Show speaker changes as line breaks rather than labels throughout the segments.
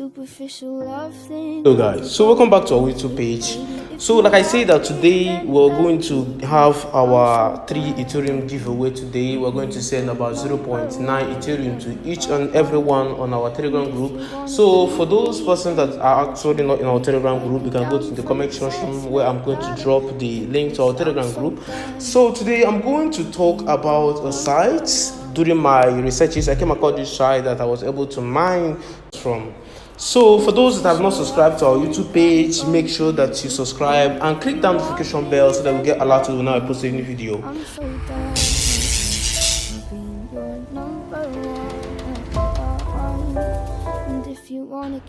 Hello guys, so welcome back to our YouTube page. So like I said that today we're going to have our 3 Ethereum giveaway. Today we're going to send about 0.9 Ethereum to each and every one on our Telegram group. So for those persons that are actually not in our Telegram group, you can go to the comment section where I'm going to drop the link to our Telegram group. So today I'm going to talk about a site. During my researches, I came across this site that I was able to mine from. So for those that have not subscribed to our YouTube page, make sure that you subscribe and click the notification bell so that we get alerted when I post a new video.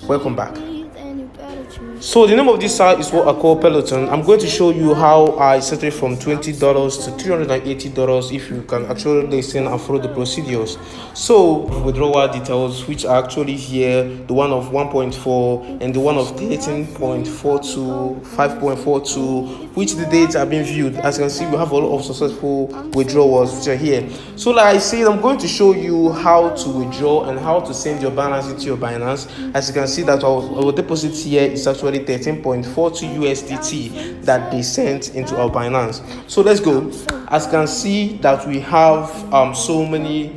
Welcome back. So the name of this site is what I call Peloton. I'm going to show you how I set it from $20 to $380 if you can actually listen and follow the procedures. So withdrawal details, which are actually here, the one of 1.4 and the one of 13.42, 5.42, which the dates are being viewed. As you can see, we have a lot of successful withdrawals which are here. So like I said, I'm going to show you how to withdraw and how to send your balance into your Binance. As you can see that our deposit here is actually 13.42 USDT that they sent into our Binance. So let's go. As you can see that we have so many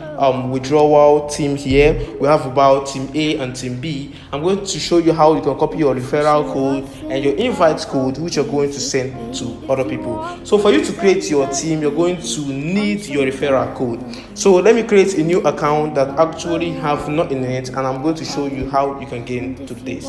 withdrawal teams here. We have about team A and team B. I'm going to show you how you can copy your referral code and your invite code, which you're going to send to other people. So for you to create your team, you're going to need your referral code. So let me create a new account that actually have nothing in it, and I'm going to show you how you can get into this.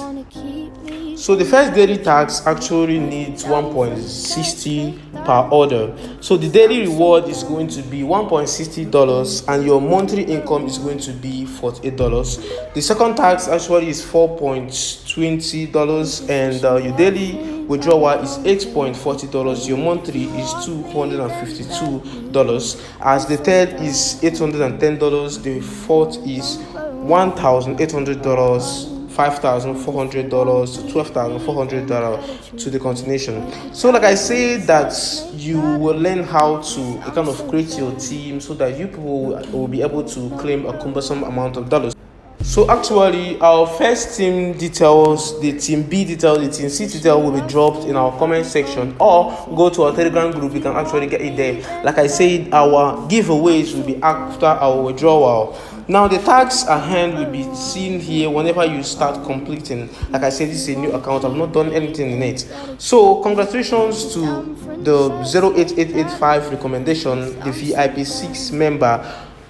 So the first daily tax actually needs 1.60 per order. So the daily reward is going to be $1.60 and your monthly income is going to be $48. The second tax actually is $4.20 and your daily withdrawal is $8.40. Your monthly is $252. As the third is $810. The fourth is $1,800. $5,400 to $12,400 to the continuation. So like I said, that you will learn how to kind of create your team so that you people will be able to claim a cumbersome amount of dollars. So actually our first team details, the team B detail, the team C detail will be dropped in our comment section, or go to our Telegram group. You can actually get it there. Like I said, our giveaways will be after our withdrawal. Now the tax at hand will be seen here whenever you start completing. Like I said, this is a new account. I've not done anything in it. So congratulations to the 08885 recommendation, the VIP 6 member,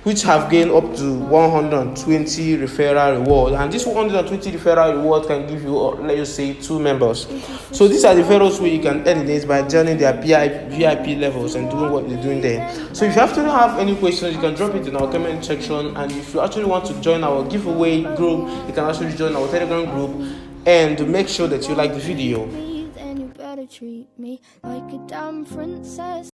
which have gained up to 120 referral reward, and this 120 referral reward can give you, let us say, 2 members. So these are the referrals where you can earn it by joining their VIP levels and doing what they're doing there. So if you actually have any questions, you can drop it in our comment section, and if you actually want to join our giveaway group, you can actually join our Telegram group, and make sure that you like the video.